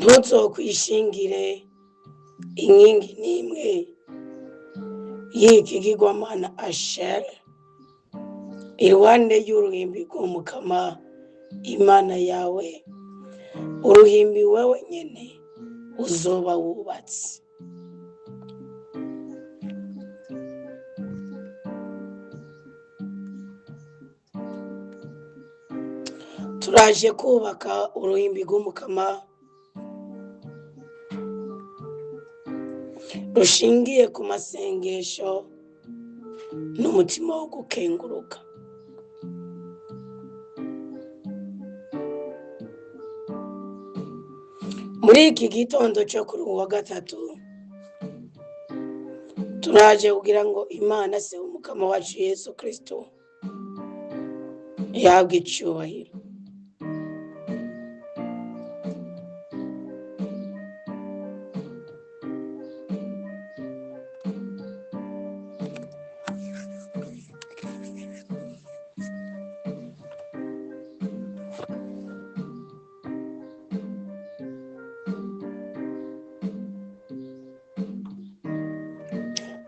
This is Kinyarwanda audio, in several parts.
ntuzokwishingire inkingi n'imwe y'ikigirwamana Ashera iruhande y'uruhimbi rw'Umukama Imana yawe, uruhimbi wewe nyene uzoba wubatse. Turaje kubaka uruhimbi rw'Umukama rushingiye ku masengesho n'umutima wo gukenguruka. Muri iki gitondo cyo kuri uwa gatatu turaje kugira ngo Imana se Umukama wacu Yesu Kristo yahabwe icyubahiro.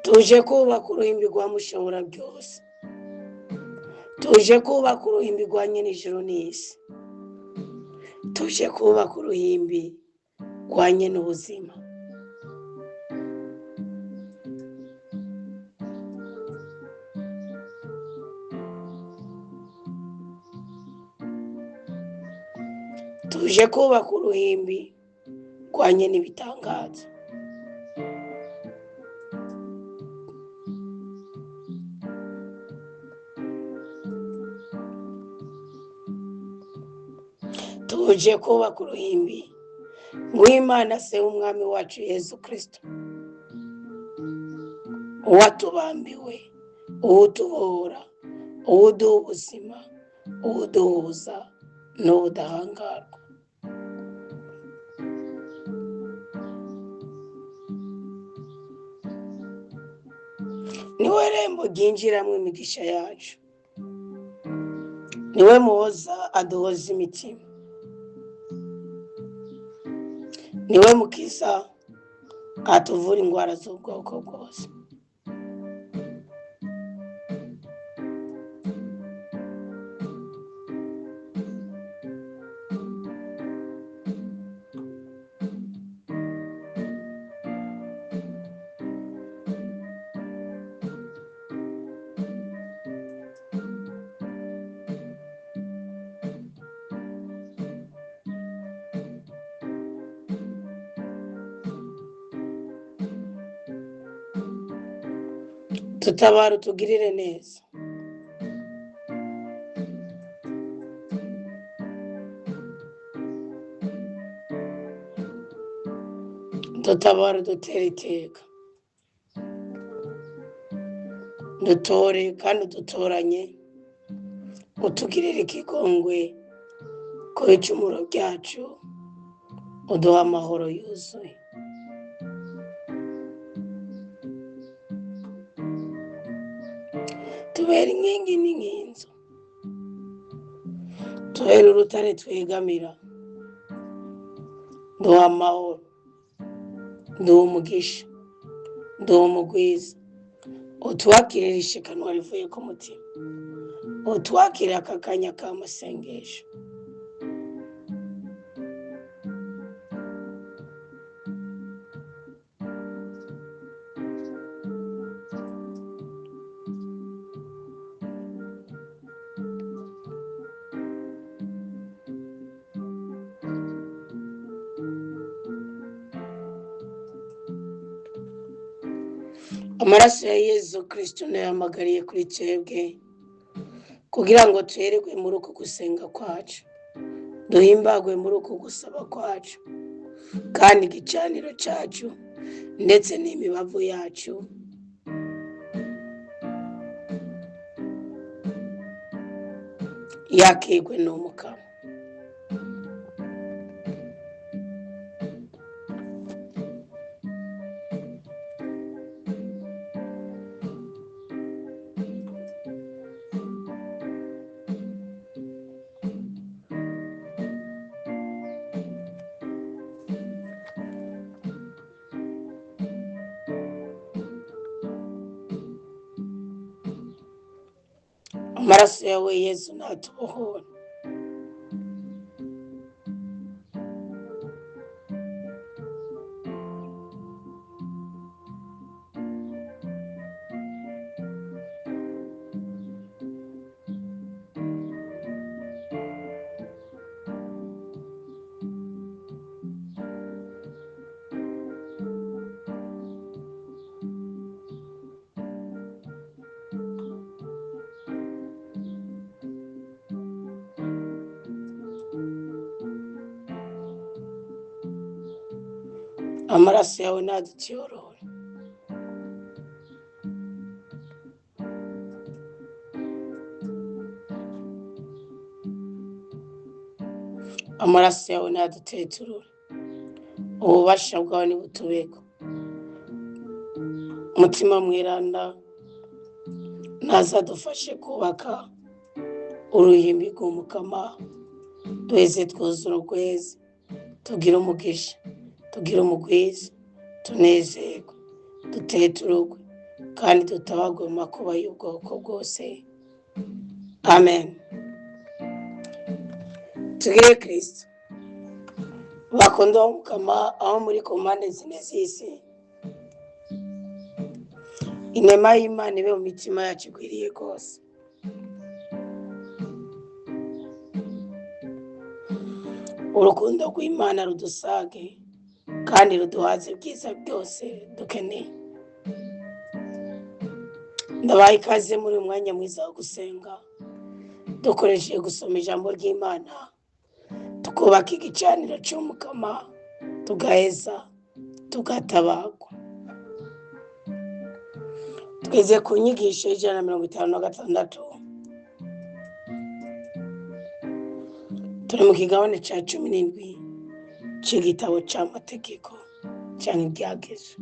Tuje kubaka uruhimbi rwa Mushobora byose, tuje kubaka uruhimbi rwa Nyenijuru n'isi, tuje kubaka uruhimbi rwa Nyenubuzima. Tuje kubaka uruhimbi rwa Nyenibitangaza. Tuje kubaka uruhimbi rw'Imana se w'Umwami wacu Yesu Kristo, uwatubambiwe, uwutubora, uwuduha ubuzima, uwuduhuza n'ubudahangarwa. Niwe rembo ryinjiramo imigisha yacu, niwe muhoza aduhoza imitima, niwe mukiza atuvura indwara z'ubwoko bwose. Tutabara utugirire neza, dutabara udutera iteka, dutore kandi udutoranye, utugirire ikigongwe ku bicumuro byacu, uduha amahoro yuzuye. Tubera inkingi n'inkinzo, tubera urutare twegamira, duha amahoro, duha umugisha, duha umugwiza, utwakirire ishikanwa rivuye ku mutima, utwakire aka kanya k'amasengesho. Amaraso ya Yesu Kristo nayahamagariye kuri twebwe kugira ngo tuhererwe muri uku gusenga kwacu, duhimbagwe muri uku gusaba kwacu, kandi igicaniro cyacu ndetse n'imibavu yacu yakirwe n'Umukama. amaraso yawe Yesu natubohora. Amaraso yawe naducyorore. Amaraso yawe naduteturure. Ububasha bwawe nibutubeko. Mutima mweranda nazadufashe kubaka uruhimbi rw'umukama, duheze twuzura urweze, tugire umugisha, tugire umugwiza, tunezerwe, dutetururwe kandi dutabagwe mu makuba y'ubwoko bwose. Amen. Tugire Kristo. Bakunda umukama aho muri ku mpande zine z'isi, inema y'Imana ibe mu mitima yacu igwiriye rwose. Urukundo rw'Imana rudusage kandi ruduhaze ibyiza byose dukeneye. Ndabaha ikaze muri umwanya mwiza wo gusenga, dukoresheje gusoma ijambo ry'Imana, tukubaka igicaniro cy'umukama, tugaheza tugatabagwa. Tweze ku nyigisho y'Ijana-na-mirongo-itanu-na-gatandatu, turi mu kigabane cya 17 cy'igitabo cy'amategeko cyangwa ibyagezwe.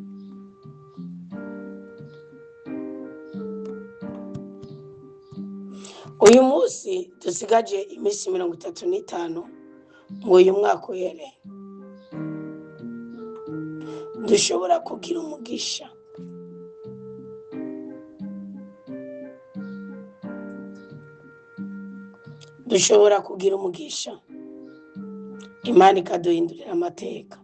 Uyu munsi dusigaje iminsi 35 ngo uyu mwaka uhere. Dushobora kugira umugisha. Dushobora kugira umugisha. Imana ikaduhindurira amateka.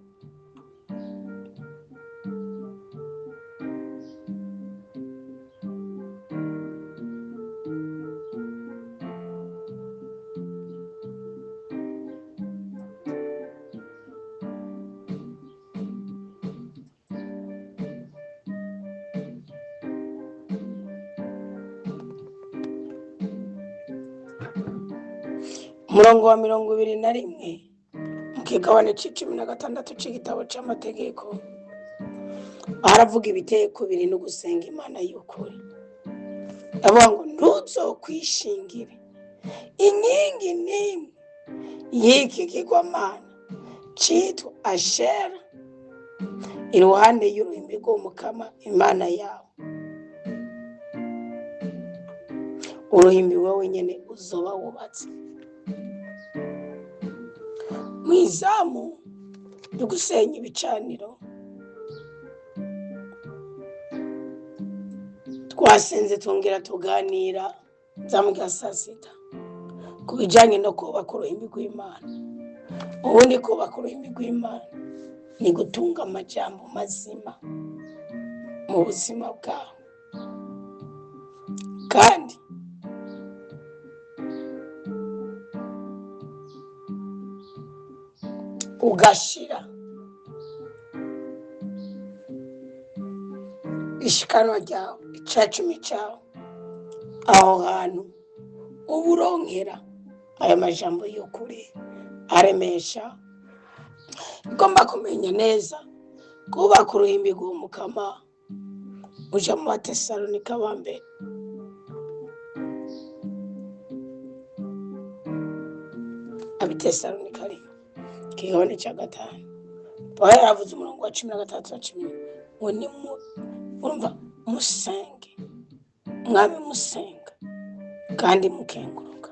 Umurongo wa 21 mu kigabane c'16 c'igitabo c'amategeko, aravuga ibiteko biri no gusenga Imana y'ukuri. Avuga ngo ntuzokwishingire inkingi n'imwe y'iki kigwamana citwa Ashera iruhande y'uruhimbi rw'umukama Imana yawe. Uruhimbi wowe nyene uzoba wubatse. Mwizamu ryo gusenya ibicaniro, twasenze tongera tuganira zamubwa saa sita ku bijyanye no kubaka uruhimbi rw'Imana. Ubundi kubaka uruhimbi rw'Imana ni gutunga amajambo mazima mu buzima bwawe, kandi ugashira ishikanwa ryawe, icacumi cyawe aho hantu uburonkera aya majambo y'ukuri aremesha. Ugomba kumenya neza kubaka uruhimbi rw'umukama. Uja mu Batesalonika ba mbere Abitesalonika kigabane cya 5, Pawulo yaravuze umurongo wa 13 ngo ni urumva musenge, mwami musenga kandi mukenguruka.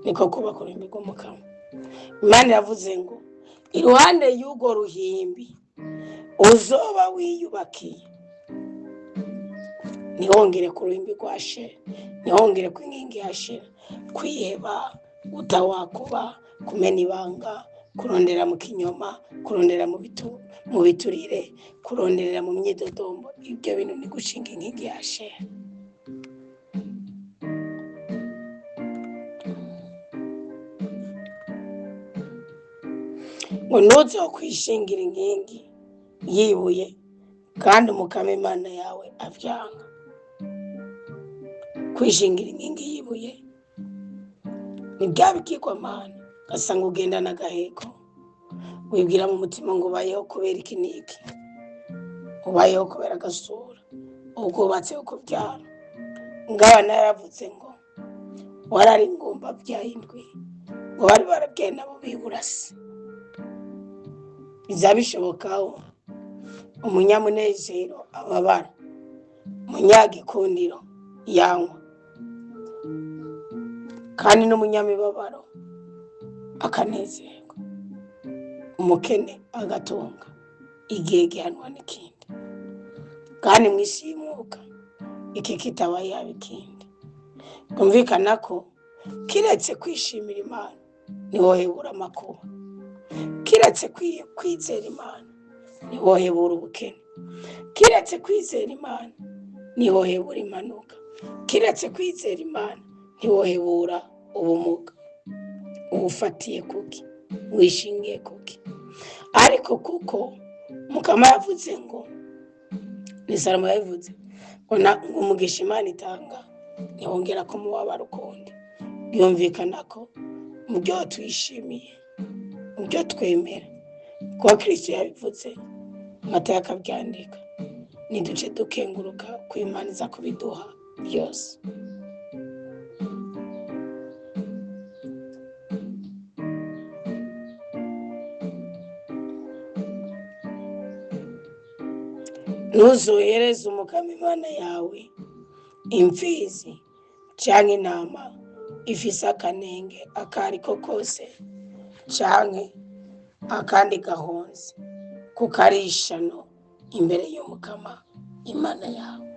Niko kubaka uruhimbi rw'umukama. Imana yavuze ngo iruhande y'urwo ruhimbi uzoba wiyubakiye ntihongere ku ruhimbi rwa Ashera, ntihongere ku nkingi ya Ashera, kwiheba, utawakuba, kumena ibanga, kurondera mu kinyoma, kurondera mu biturire, kuronderera mu myidodombo. Ibyo bintu ni gushinga inkingi ya Ashera. Ngo ntuzokwishingira inkingi yibuye kandi umukama Imana yawe avyanga. Kwishingira inkingi yibuye ni bya bigirwamana, ugasanga ugendana agaheko, wibwira mu mutima ngo ubayeho kubera iki n'iki, ubayeho kubera agasura, ubwubatse ukubyara. Ngabana yaravuze ngo warari ingumba byahindwi, ngo bari barabwiye nabo biburase. Biza bishobokaho umunyamunezero ababara, umunyagikundiro yanywa, kandi n'umunyamibabaro akanezerwa, umukene agatunga. Igihe gihanwa n'ikindi, kandi mu isi y'umwuka iki kitaba yaba ikindi. Kumvikana ko kiretse kwishimira Imana ntiwohebura amakuba, kiretse kwizera Imana ntiwohebura ubukene, kiretse kwizera Imana ntiwohebura impanuka, kiretse kwizera Imana ntiwohebura ubumuga. Ubufatiye kuki? Wishingiye kuki? Ariko kuko Mukama yavuze ngo, ni Salomo yavuze ngo umugisha Imana itanga ntihongera ko mubabaro ukundi. Byumvikana ko mu byo twishimiye, mu byo twemera, kuko Kristo yabivuze, Matayo akabyandika, niduce dukenguruka ko Imana iza kubiduha byose. Ntuzohereze umukama Imana yawe imfizi canke intama ifise akanenge akariko kose, canke akandi gahonzi, kuko ari ishano imbere y'umukama Imana yawe.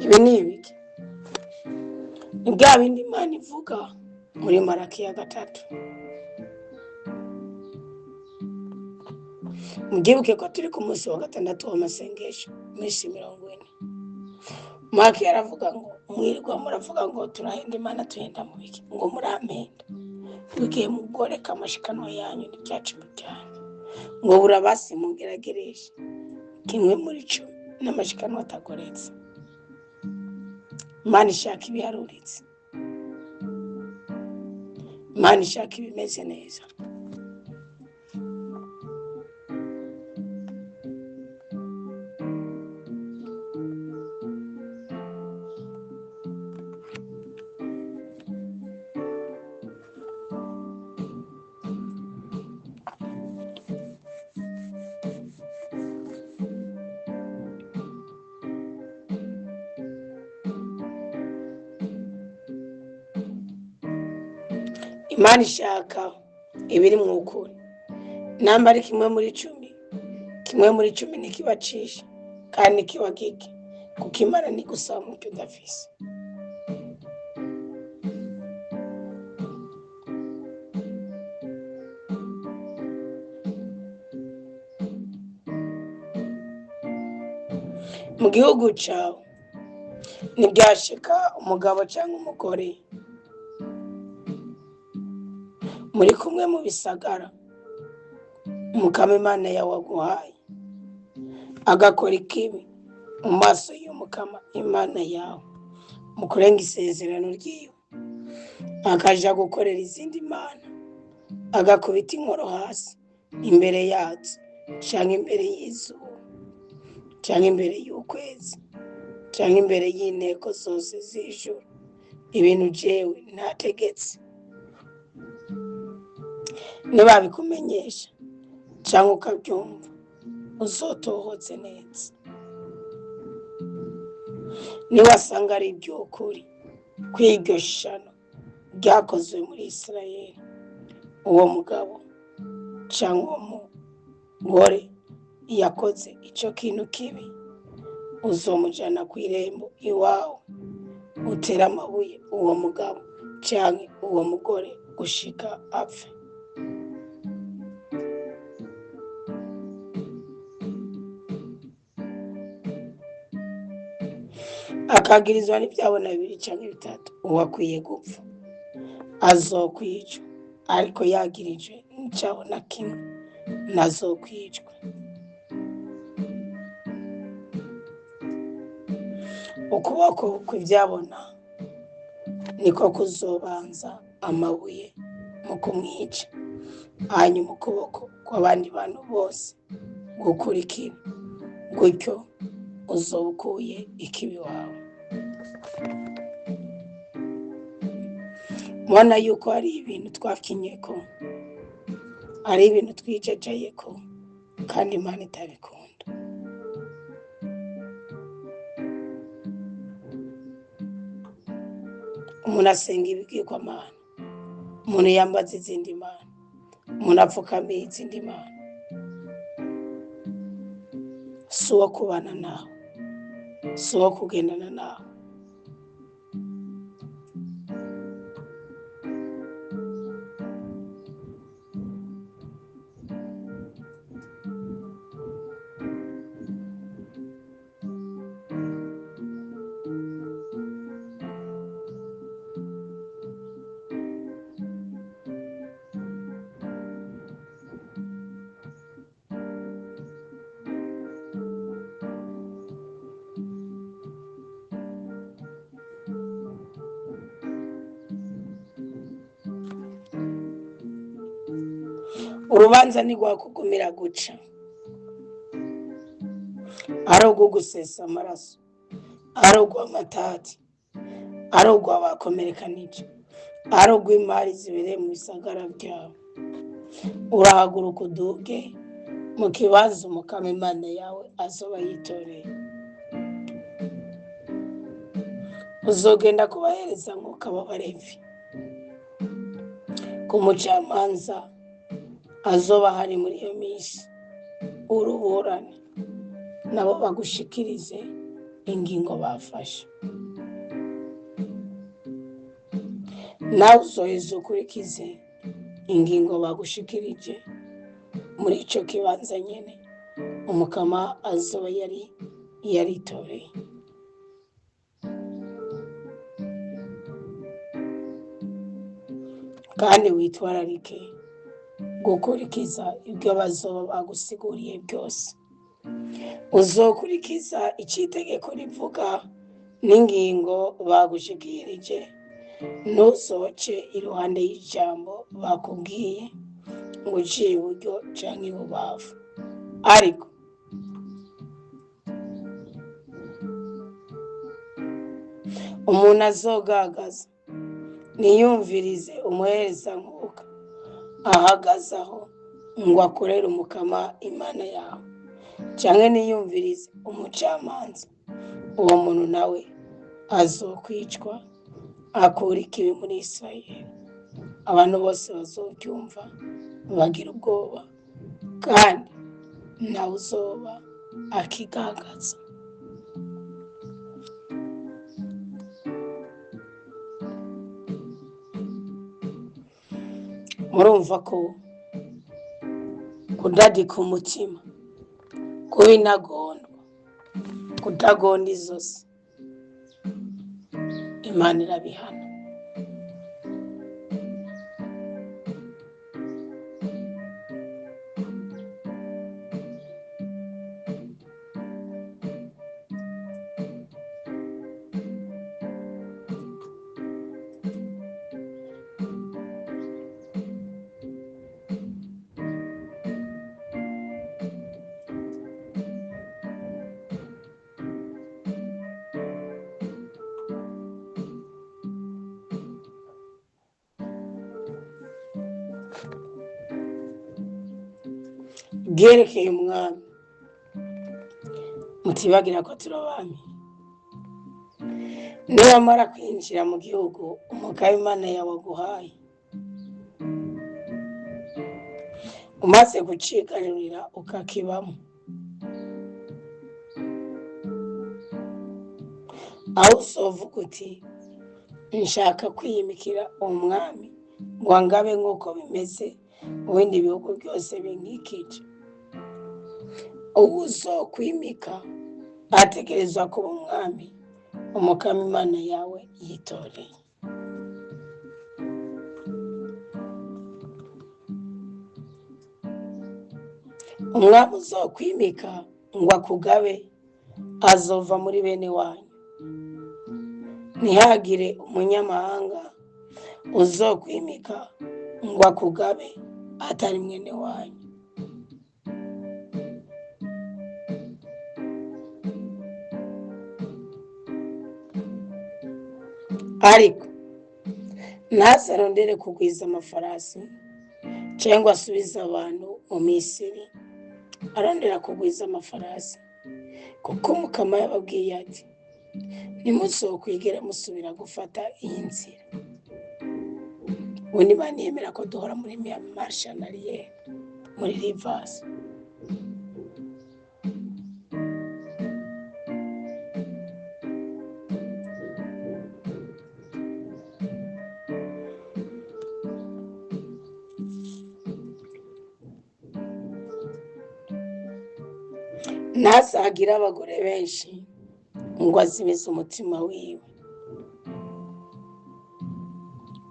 Ibi ni ibiki? Ni bwa bindi Imana ivuga muri Marakiya 3. Mubyibuke ko turi ku munsi wa 6 w'amasengesho, iminsi 40. Marakiya aravuga ngo mwirwa muravuga ngo turahenda Imana, tuhenda mu biki? Ngo murampenda. Mugiye mugoreka amashikanwa yanyu n'ibyacu byanyu, ngo burabasi mungeragereshe kimwe muri 10 n'amashikanwa atagoretse. Imana ishaka ibiharuritse, Imana ishaka ibimeze neza. Imana ishaka ibiri mu ukuri. Namba ari kimwe muri 10 ntikibacisha kandi ntikiba gike, kuko Imana ni gusaba mu byo udafise. Mu gihugu cawe ntibyashika umugabo cyangwa umugore muri kumwe mu bisagara umukama Imana yawe aguhaye agakora ikibi mu maso y'umukama Imana yawe, mu kurenga isezerano ryiwe, akaja gukorera izindi mana, agakubita inkoro hasi imbere yazo, canke imbere y'izuba, canke imbere y'ukwezi, canke imbere y'inteko zose z'ijuru, ibintu jewe ntategetse, nibabikumenyesha canke ukabyumva, uzotohoze neza. Niwasanga ari iby'ukuri kw'iryo shano ryakozwe muri Isirayeli, uwo mugabo canke uwo mugore yakoze ico kintu kibi, uzomujana kw'irembo iwawe, utere amabuye uwo mugabo canke uwo mugore gushika apfe. Akagirizwa n'ivyabona 2 canke 3, uwo akwiye gupfa, azokwicwa, ariko yagirijwe n'icabona kimwe ntazokwicwa. Ukuboko kw'ivyabona niko kuzobanza amabuye mu kumwica, hanyuma ukuboko kw'abandi bantu bose gukurikira, gutyo uzoba ukuye ikibi wawe. Mubona yuko hari ibintu twakinyeko, hari ibintu twijejeyeko, kandi Imana itabikunda. Umuntu asenga ibigirwamana, umuntu yambaza izindi mana, umuntu apfukamiye izindi mana, si uwo kubana nawe, si uwo kugendana nawe. Urubanza ntigwakugumira guca, ari urwo gusesa amaraso, ari urw'amatati, ari urw'abakomerekanije, ari urw'imari zibereye mu bisagara vyawe. Urahaguruka uduge mu kibanza Umukama Imana yawe azoba yitoreye. Uzogenda kubahereza nk'uko Abalevi, ku mucamanza azoba hari muri iyo minsi, uruburane nabo bagushikirize ingingo bafashe. Nawe uzoheza ukurikize ingingo bagushikirije muri ico kibanza nyene Umukama azoba yaritoreye. Kandi witwararike gukurikiza ibyo bazoba bagusiguriye byose. Uzokurikiza icitegeko rivuga n'ingingo bagushikirije, ntuzoce iruhande y'ijambo bakubwiye ngo uciye iburyo canke ibubafu. Ariko umuntu azogagaza niyumvirize umuherezankaka ahagaze aho ngo akorere Umukama Imana yawe, canke niyumvirize umucamanza, uwo muntu nawe azokwicwa akura ikibi muri Isirayeli. Abantu bose bazovyumva bagira ubwoba, kandi ntawe uzoba akigagaza. Murumva ko kudadika umutima, kuba intagondwa, kutagonda izosi, Imana irabihana. Bwerekeye umwami, mutibagira ko turabami. Niwamara kwinjira mu gihugu Umukama Imana yawe aguhaye, umaze gucigarurira ukakibamo, aho uzovuga uti nshaka kwiyimikira umwami ngo angabe nk'uko bimeze mu bindi bihugu byose binkikije. Ubu uzokwimika ategerezwa kuba umwami umukama Imana yawe yitoreye. Umwami uzokwimika ngo akugabe azova muri bene wanyu. Ntihagire umunyamahanga uzokwimika ngo akugabe atari mwene wanyu. Ariko ntazarondere kugwiza amafarasi cyangwa asubiza abantu mu Misiri arondera kugwiza amafarasi, kuko umukama yababwiye ati ntimuzokwigere musubira gufata iyi nzira. Ubu niba niyemera ko duhora muri marshanariye muri Rivers. Ntazagira abagore benshi ngo azibize umutima wiwe,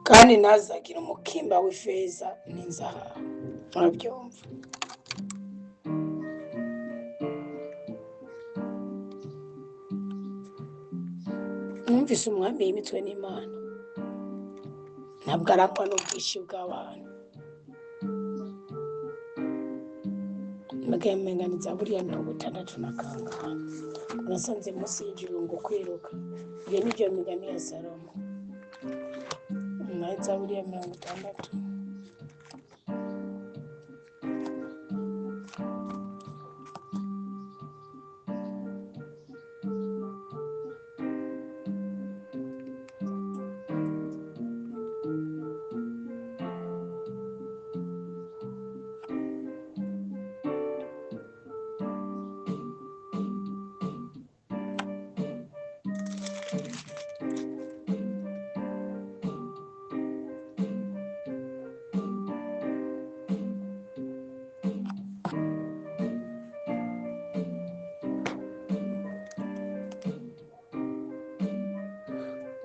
kandi ntazagira umukimba w'ifeza n'inzahabu. Murabyumva? Numvise umwami yimitwe n'Imana, ntabwo arangwa n'ubwinshi bw'abantu. Magayemenganiza buriya 66 nasanze munsi y'ijuru ngo kwiruka. Iyo nibyo migani ya Salomo. Naza buriya 60.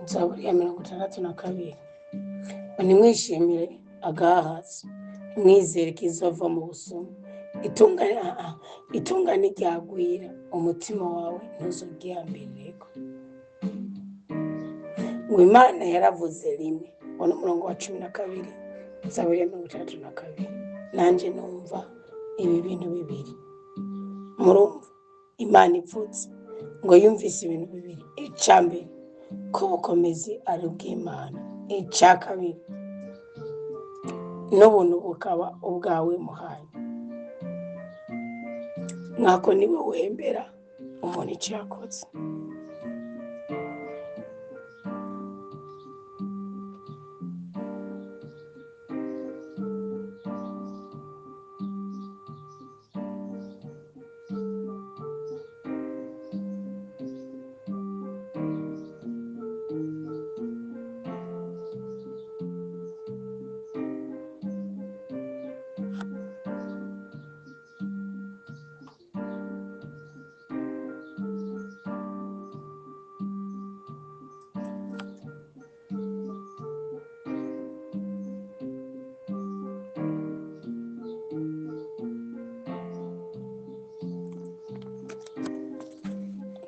Zaburi ya 62. Nimwishimire agahaza, mwizere kizova mu busumu. Itungane ryagwira, umutima wawe ntuzogihambireko. Ngo Imana yaravuze rimwe. Uwo n'umurongo wa 12. Zaburi ya 62. Nanje numva ibi bintu bibiri. Murumva Imana ipfutse ngo yumvise ibintu bibiri. Icambere ko ubukomezi ari ubw'Imana. Icya kabiri n'ubuntu bukaba ubwawe muhaye. Mwako niwe wembera umuntu icyo yakoze.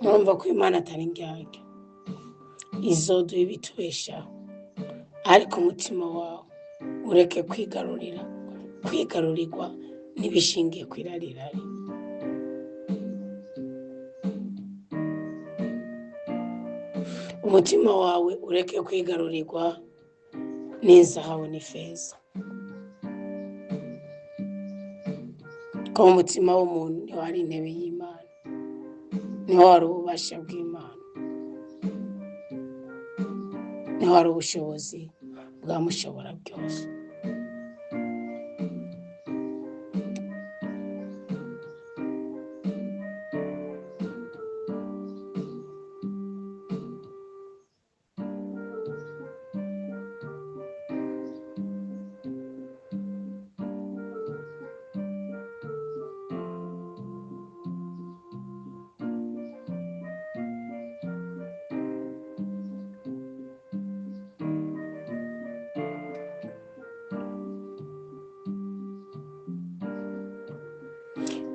Murumva ko Imana atari indyarya, izoduha ibitubeshaho. Ariko umutima wawe ureke kwigarurirwa n'ibishingiye ku irarirari. Umutima wawe ureke kwigarurirwa n'izahabu n'ifeza. Ko umutima w'umuntu niho hari intebe y'Imana, niho hari ububasha bw'Imana, niho hari ubushobozi bwa mushobora byose.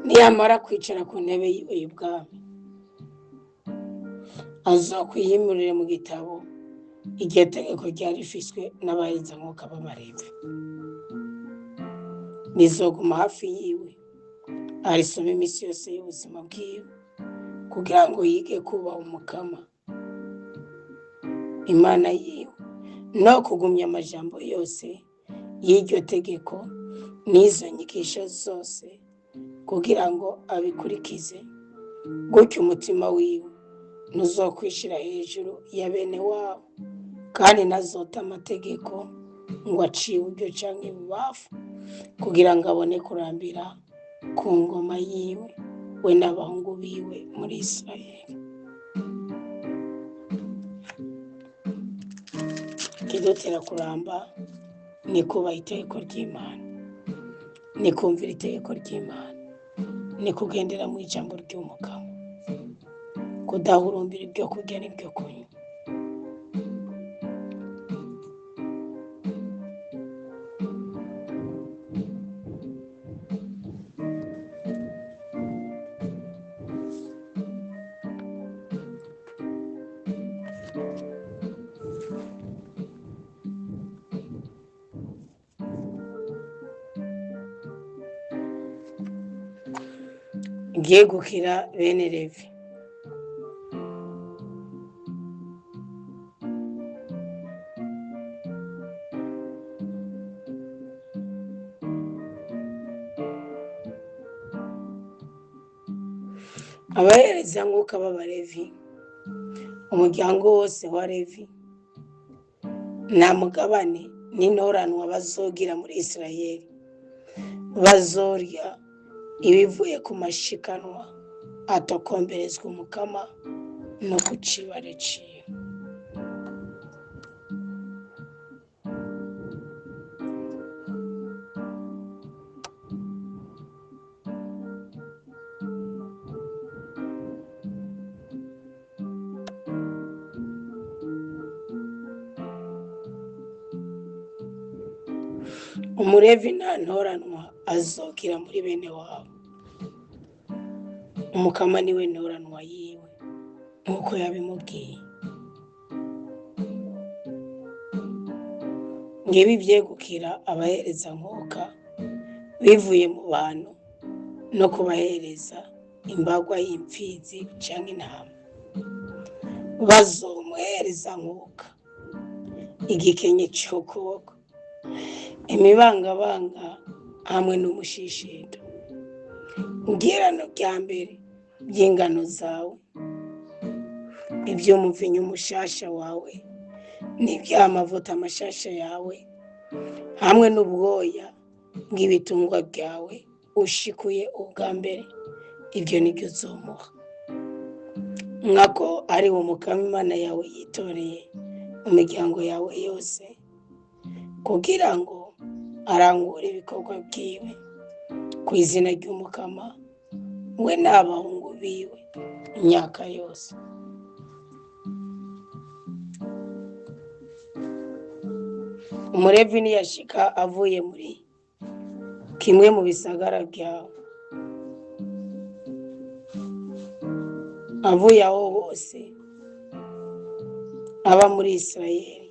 niyamara kwicara ku ntebe yiwe y'ubwami azokwiyimurire mu gitabo iryo tegeko ryari rifiswe n'abaherezamuka b'Abalevi. Rizoguma hafi yiwe arisoma iminsi yose y'ubuzima bwiwe kugira ngo yige kubaha Umukama Imana yiwe no kugumya amajambo yose y'iryo tegeko n'izo nyigisho zose kugira ngo abikurikize. Gutyo umutima wiwe ntuzokwishira hejuru ya bene wabo, kandi ntazota amategeko ngo aciye iburyo canke ibubafu, kugira ngo abone kurambira ku ngoma yiwe we n'abahungu biwe muri Isirayeli. Ikidutera kuramba ni kubaha itegeko ry'Imana, ni kumvira itegeko ry'Imana, ni kugendera mu ijambo ry'Umukama, kudahurumbira ibyo kurya n'ibyo kunywa. Ryegukira bene Levi. Abaherezamuka b'Abalevi, umuryango wose wa Levi nta mugabane n'intoranwa bazogira muri Isirayeli. Bazorya ibivuye ku mashikanwa atokomberezwa Umukama no ku cibare ciwe. Umulevi nta ntoranwa azogira muri bene wabo. Umukama niwe ntoranwa yiwe nk'uko yabimubwiye. Ngibi vyegukira abaherezamuka bivuye mu bantu no kubahereza imbagwa y'impfizi canke intama. Bazomuherezamuka igikenye c'ukuboko, imibangabanga hamwe n'umushishido, igirano rya mbere by'ingano zawe, ivy'umuvinyu mushasha wawe n'ivy'amavuta mashasha yawe, hamwe n'ubwoya bw'ibitungwa byawe ushikuye ubwa mbere. Ibyo nibyo uzomuha, nkako ari wo Mukama Imana yawe yitoreye mu miryango yawe yose, kugira ngo arangure ibikorwa bwiwe ku izina ry'Umukama we n'abahungu biwe imyaka yose. Umulevi niyashika avuye muri kimwe mu bisagara byawe, avuye aho hose aba muri Isirayeli,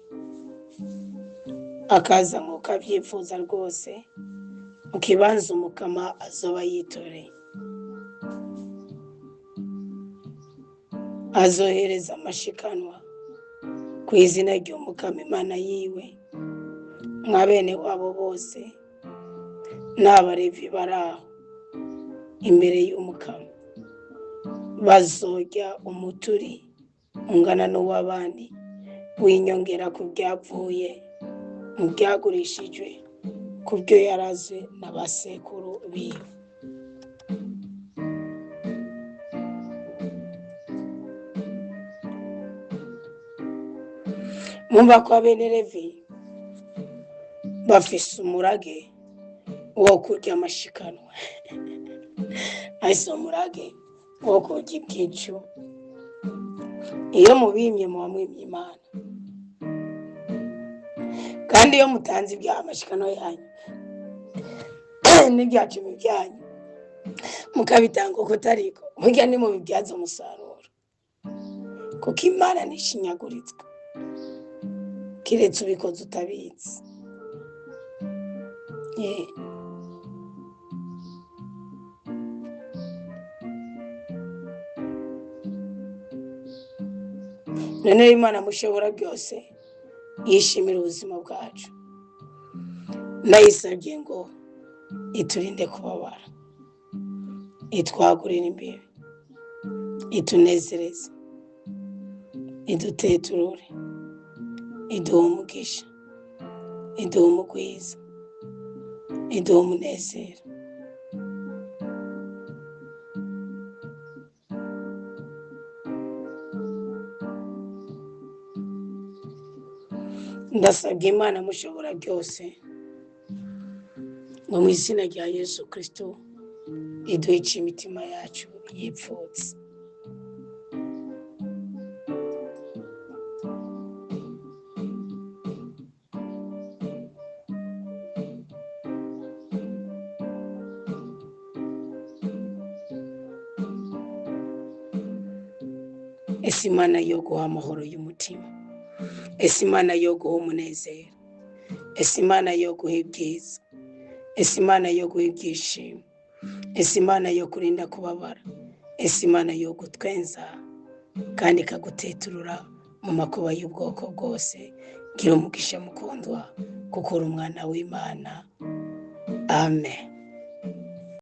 akaza nk'uko abyifuza rwose mu kibanza Umukama azoba yitoreye, azohereza amashikanwa ku izina ry'Umukama Imana yiwe nka bene wabo bose n'Abalevi bari aho imbere y'Umukama. Bazorya umuturi ungana n'uw'abandi w'inyongera ku byavuye mu byagurishijwe ku byo yarazwe n'abasekuru biwe. Mwumva ko bene Levi bafise umurage wo kurya amashikanwa, ahise umurage wo kurya ibyicu. Iyo mubimye muba mwimye Imana, kandi iyo mutanze ibyaha amashikanwa yanyu n'ibya cumi byanyu mukabitanga uko utariko, burya ni mu bibyaza umusaruro, kuko Imana ntishinyaguritswe kiretse ubikoze utabizi. None Imana mushobora byose yishimira ubuzima bwacu, nayisabye ngo iturinde kubabara, itwagurire imbibi, itunezereze, iduteturure, iduhe umugisha, iduhe umugwiza, iduhe umunezero. Ndasabye Imana mushobora byose ngo mu izina rya Yesu Kristo iduhe icyo imitima yacu yipfutse. Ese Imana yo guha amahoro y'umutima, ese Imana yo guha umunezero, ese Imana yo guha ibyiza, ese Imana yo guha ibyishimo, ese Imana yo kurinda kubabara, ese Imana yo gutwenza kandi ikaguteturura mu makuba y'ubwoko bwose. Gira umugisha mukundwa, kuko uri umwana w'Imana. Amen.